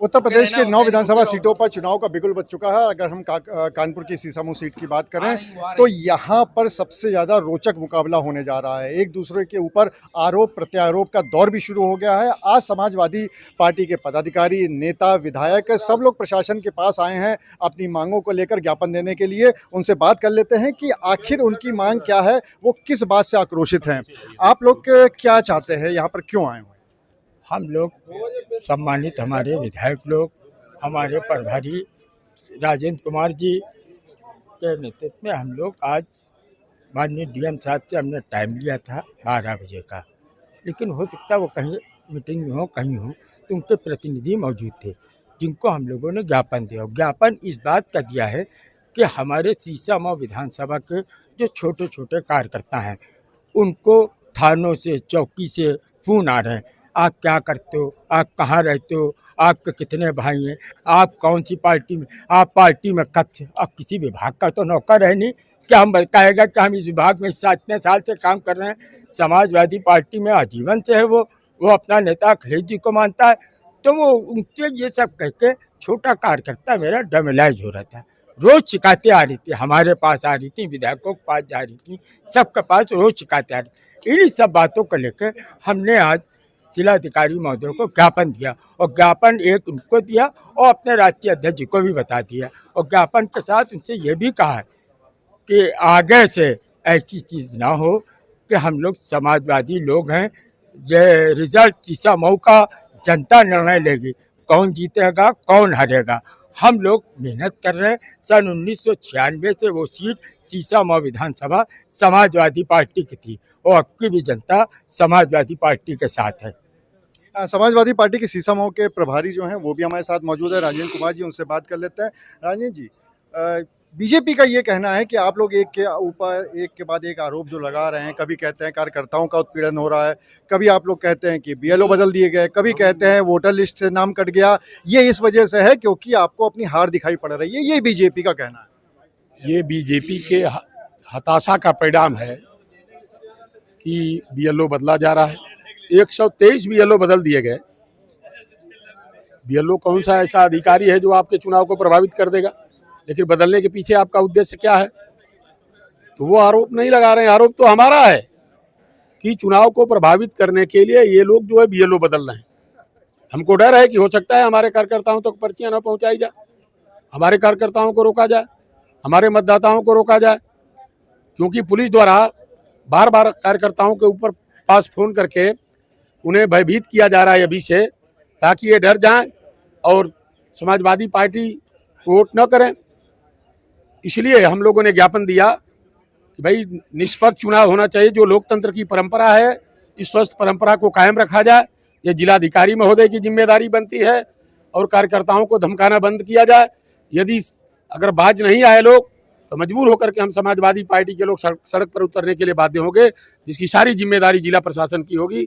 उत्तर प्रदेश के 9 विधानसभा सीटों पर चुनाव का बिगुल बज चुका है। अगर हम कानपुर की सीसामऊ सीट की बात करें तो यहाँ पर सबसे ज़्यादा रोचक मुकाबला होने जा रहा है। एक दूसरे के ऊपर आरोप प्रत्यारोप का दौर भी शुरू हो गया है। आज समाजवादी पार्टी के पदाधिकारी, नेता, विधायक सब लोग प्रशासन के पास आए हैं अपनी मांगों को लेकर ज्ञापन देने के लिए। उनसे बात कर लेते हैं कि आखिर उनकी मांग क्या है, वो किस बात से आक्रोशित हैं। आप लोग क्या चाहते हैं, यहाँ पर क्यों आए हुए? हम लोग सम्मानित हमारे विधायक लोग, हमारे प्रभारी राजेंद्र कुमार जी के नेतृत्व में हम लोग आज माननीय डीएम साहब से हमने टाइम लिया था 12 बजे का, लेकिन हो सकता है वो कहीं मीटिंग में हो, कहीं हो, तो उनके प्रतिनिधि मौजूद थे जिनको हम लोगों ने ज्ञापन दिया। ज्ञापन इस बात का दिया है कि हमारे सीसामऊ विधानसभा के जो छोटे छोटे कार्यकर्ता हैं उनको थानों से, चौकी से फ़ोन आ रहे हैं, आप क्या करते हो, आप कहाँ रहते हो, आपके कितने भाई हैं, आप कौन सी पार्टी में, आप पार्टी में कब से, आप किसी विभाग का तो नौकर है नहीं, क्या हम कहेगा कि हम इस विभाग में इतने साल से काम कर रहे हैं। समाजवादी पार्टी में आजीवन से है वो अपना नेता अखिलेश जी को मानता है, तो वो उनसे ये सब कह के छोटा कार्यकर्ता मेरा डेमोलाइज हो रहा था। रोज़ शिकायतें आ रही थी, हमारे पास आ रही थी, विधायकों के पास जा रही थी, सबके पास रोज़ शिकायतें आ रही। इन्हीं सब बातों को लेकर हमने आज जिलाधिकारी महोदय को ज्ञापन दिया, और ज्ञापन एक उनको दिया और अपने राष्ट्रीय अध्यक्ष जी को भी बता दिया, और ज्ञापन के साथ उनसे ये भी कहा है कि आगे से ऐसी चीज़ ना हो कि हम लोग समाजवादी लोग हैं, ये रिजल्ट सीसामऊ का जनता निर्णय लेगी, कौन जीतेगा कौन हारेगा। हम लोग मेहनत कर रहे हैं। सन 1996 से वो सीट सीसामऊ विधानसभा समाजवादी पार्टी की थी, और अब की भी जनता समाजवादी पार्टी के साथ है। समाजवादी पार्टी के सीसामऊ के प्रभारी जो हैं वो भी हमारे साथ मौजूद है, राजेंद्र कुमार जी, उनसे बात कर लेते हैं। राजेंद्र जी, बीजेपी का ये कहना है कि आप लोग एक के ऊपर एक के बाद एक आरोप जो लगा रहे हैं, कभी कहते हैं कार्यकर्ताओं का उत्पीड़न हो रहा है, कभी आप लोग कहते हैं कि बीएलओ बदल दिए गए, कभी कहते हैं वोटर लिस्ट से नाम कट गया, ये इस वजह से है क्योंकि आपको अपनी हार दिखाई पड़ रही है। ये बीजेपी का कहना है। ये बीजेपी के हताशा का परिणाम है कि बीएलओ बदला जा रहा है। 123 बीएलओ बदल दिए गए। बीएलओ कौन सा ऐसा अधिकारी है जो आपके चुनाव को प्रभावित कर देगा, लेकिन बदलने के पीछे आपका उद्देश्य क्या है? तो वो आरोप नहीं लगा रहे हैं। आरोप तो हमारा है कि चुनाव को प्रभावित करने के लिए ये लोग जो है बीएलओ बदल रहे हैं। हमको डर है कि हो सकता है हमारे कार्यकर्ताओं तक पर्चियां न पहुंचाई जाए, हमारे कार्यकर्ताओं को रोका जाए, हमारे मतदाताओं को रोका जाए, क्योंकि पुलिस द्वारा बार बार कार्यकर्ताओं के ऊपर पास फोन करके उन्हें भयभीत किया जा रहा है अभी से, ताकि ये डर जाएं और समाजवादी पार्टी वोट न करें। इसलिए हम लोगों ने ज्ञापन दिया कि भाई निष्पक्ष चुनाव होना चाहिए। जो लोकतंत्र की परंपरा है, इस स्वस्थ परंपरा को कायम रखा जाए। ये जिलाधिकारी महोदय की जिम्मेदारी बनती है, और कार्यकर्ताओं को धमकाना बंद किया जाए। यदि अगर बाज नहीं आए लोग तो मजबूर होकर के हम समाजवादी पार्टी के लोग सड़क पर उतरने के लिए बाध्य होंगे, जिसकी सारी जिम्मेदारी जिला प्रशासन की होगी।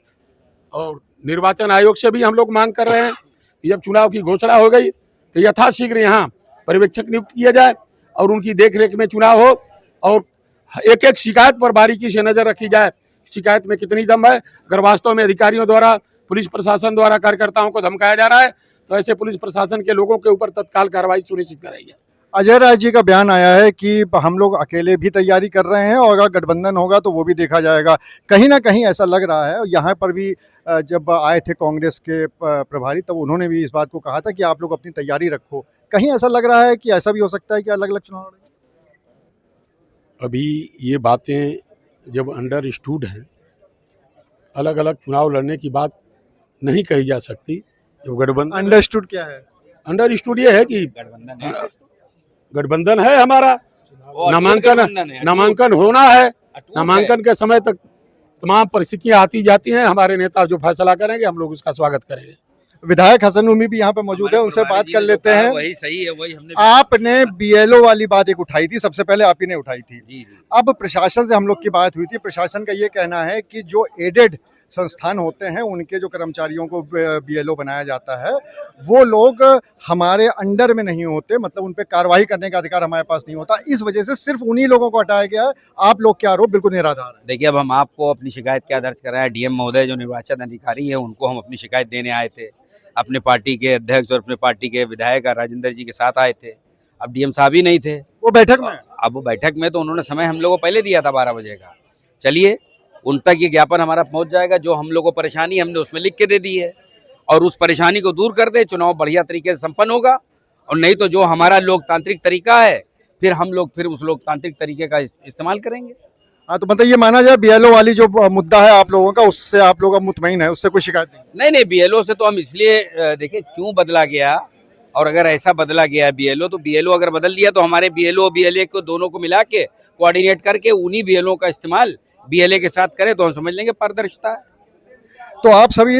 और निर्वाचन आयोग से भी हम लोग मांग कर रहे हैं कि जब चुनाव की घोषणा हो गई तो यथाशीघ्र यहाँ पर्यवेक्षक नियुक्त किया जाए और उनकी देखरेख में चुनाव हो, और एक एक शिकायत पर बारीकी से नजर रखी जाए, शिकायत में कितनी दम है। अगर वास्तव में अधिकारियों द्वारा, पुलिस प्रशासन द्वारा कार्यकर्ताओं को धमकाया जा रहा है तो ऐसे पुलिस प्रशासन के लोगों के ऊपर तत्काल कार्रवाई सुनिश्चित कराई जाए। अजय राय जी का बयान आया है कि हम लोग अकेले भी तैयारी कर रहे हैं, और अगर गठबंधन होगा तो वो भी देखा जाएगा। कहीं ना कहीं ऐसा लग रहा है। यहाँ पर भी जब आए थे कांग्रेस के प्रभारी, तब उन्होंने भी इस बात को कहा था कि आप लोग अपनी तैयारी रखो। कहीं ऐसा लग रहा है कि ऐसा भी हो सकता है कि अलग अलग चुनाव लड़ें? अभी ये बातें जब अंडरस्टूड हैं, अलग अलग चुनाव लड़ने की बात नहीं कही जा सकती। जब गठबंधन, अंडरस्टूड क्या है? अंडरस्टूड ये है कि गठबंधन है हमारा, नामांकन होना है। नामांकन के समय तक तमाम परिस्थितियां आती जाती हैं। हमारे नेता जो फैसला करेंगे हम लोग उसका स्वागत करेंगे। विधायक हसन उम्मी भी यहाँ पे मौजूद है, उनसे बात कर लेते हैं। वही सही है, वही हमने आपने बीएलओ वाली बात एक उठाई थी, सबसे पहले आप ही ने उठाई थी। जी। अब प्रशासन से हम लोग की बात हुई थी। प्रशासन का ये कहना है कि जो एडेड संस्थान होते हैं उनके जो कर्मचारियों को बीएलओ बनाया जाता है, वो लोग हमारे अंडर में नहीं होते, मतलब उन पे कार्रवाई करने का अधिकार हमारे पास नहीं होता। इस वजह से सिर्फ उन्हीं लोगों को हटाया गया है। आप लोग के आरोप बिल्कुल निराधार है। देखिए, अब हम आपको अपनी शिकायत क्या दर्ज कराएं। डीएम महोदय जो निर्वाचन अधिकारी है उनको हम अपनी शिकायत देने आए थे। अपने पार्टी के अध्यक्ष और अपने पार्टी के विधायक राजेंद्र जी के साथ आए थे। अब डीएम साहब ही नहीं थे वो बैठक में, अब वो बैठक में, तो उन्होंने समय हम लोगों को पहले दिया था 12 बजे का। चलिए, उन तक ये ज्ञापन हमारा पहुंच जाएगा। जो हम लोगों को परेशानी हमने उसमें लिख के दे दी है, और उस परेशानी को दूर कर दे, चुनाव बढ़िया तरीके से संपन्न होगा। और नहीं तो जो हमारा लोकतांत्रिक तरीका है, फिर हम लोग फिर उस लोकतांत्रिक तरीके का इस्तेमाल करेंगे। हाँ, तो मतलब ये माना जाए बीएलओ वाली जो मुद्दा है आप लोगों का, उससे आप लोग अब मुतमईन है, उससे कोई शिकायत नहीं? नहीं, बीएलओ से तो हम इसलिए देखिए क्यों बदला गया, और अगर ऐसा बदला गया बीएलओ, तो बीएलओ अगर बदल दिया तो हमारे बीएलओ बीएलए को दोनों को मिला के कोऑर्डिनेट करके उन्हीं बीएलओ का इस्तेमाल बीएलए के साथ करें, तो हम समझ लेंगे पारदर्शिता है। तो आप सभी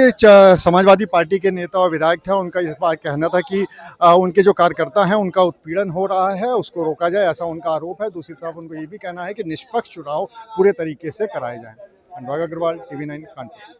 समाजवादी पार्टी के नेता और विधायक थे, उनका इस बात कहना था कि उनके जो कार्यकर्ता हैं उनका उत्पीड़न हो रहा है, उसको रोका जाए, ऐसा उनका आरोप है। दूसरी तरफ उनको ये भी कहना है कि निष्पक्ष चुनाव पूरे तरीके से कराए जाएं। अनुराग अग्रवाल, TV9 कानपुर।